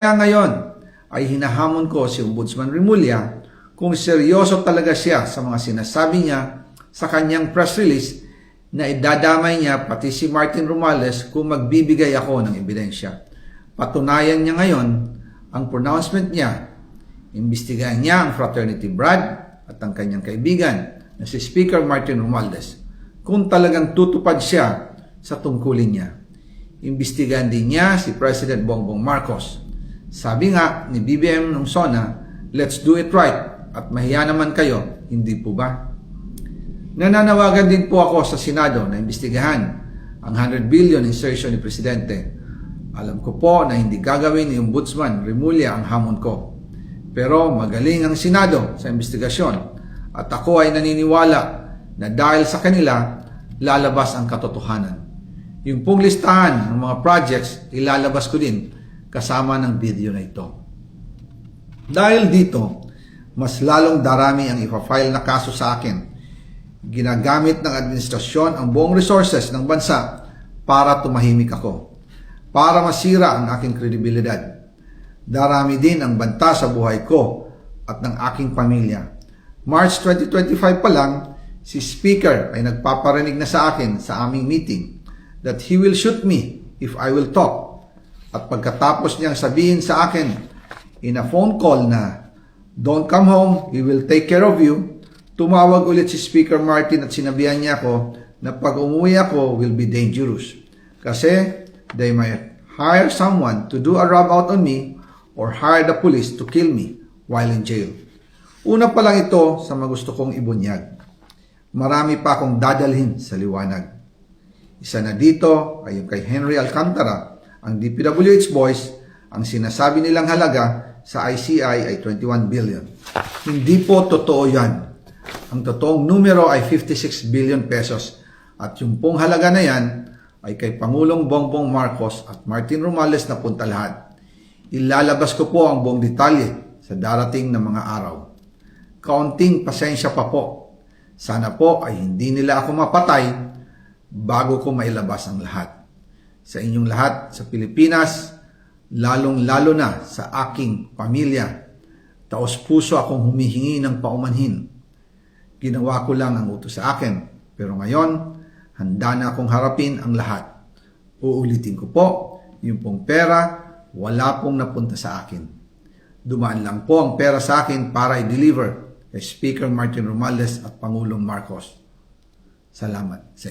Kaya ngayon ay hinahamon ko si Ombudsman Remulla kung seryoso talaga siya sa mga sinasabi niya sa kanyang press release na idadamay niya pati si Martin Romualdez kung magbibigay ako ng ebidensya. Patunayan niya ngayon ang pronouncement niya. Imbestigahan niya ang fraternity Brad at ang kanyang kaibigan na si Speaker Martin Romualdez kung talagang tutupad siya sa tungkulin niya. Imbestigahan din niya si President Bongbong Marcos. Sabi nga ni BBM nung SONA, let's do it right at mahiya naman kayo, hindi po ba? Nananawagan din po ako sa Senado na imbestigahan ang 100 billion insertion ni Presidente. Alam ko po na hindi gagawin ni Ombudsman Remulla ang hamon ko. Pero magaling ang Senado sa investigasyon at ako ay naniniwala na dahil sa kanila, lalabas ang katotohanan. Yung pong listahan ng mga projects, ilalabas ko din kasama ng video na ito. Dahil dito, mas lalong darami ang ipa-file na kaso sa akin. Ginagamit ng administrasyon ang buong resources ng bansa para tumahimik ako, para masira ang aking kredibilidad. Darami din ang banta sa buhay ko at ng aking pamilya. March 2025 pa lang, si Speaker ay nagpaparinig na sa akin sa aming meeting that he will shoot me if I will talk. At pagkatapos niyang sabihin sa akin in a phone call na don't come home, we will take care of you, tumawag ulit si Speaker Martin at sinabihan niya ako na pag umuwi ako will be dangerous. Kasi they might hire someone to do a rob out on me or hire the police to kill me while in jail. Una pa lang ito sa magusto kong ibunyag. Marami pa akong dadalhin sa liwanag. Isa na dito ay yung kay Henry Alcantara, ang DPWH boys, ang sinasabi nilang halaga sa ICI ay 21 billion. Hindi po totoo yan. Ang totoong numero ay 56 billion pesos at yung pong halaga na yan ay kay Pangulong Bongbong Marcos at Martin Romualdez na punta lahat. Ilalabas ko po ang buong detalye sa darating na mga araw. Kaunting pasensya pa po. Sana po ay hindi nila ako mapatay bago ko mailabas ang lahat. Sa inyong lahat sa Pilipinas, lalong-lalo na sa aking pamilya, taos-puso akong humihingi ng paumanhin. Ginawa ko lang ang utos sa akin, pero ngayon, handa na akong harapin ang lahat. Uulitin ko po, yung pong pera, wala pong napunta sa akin. Dumaan lang po ang pera sa akin para i-deliver kay Speaker Martin Romualdez at Pangulong Marcos. Salamat.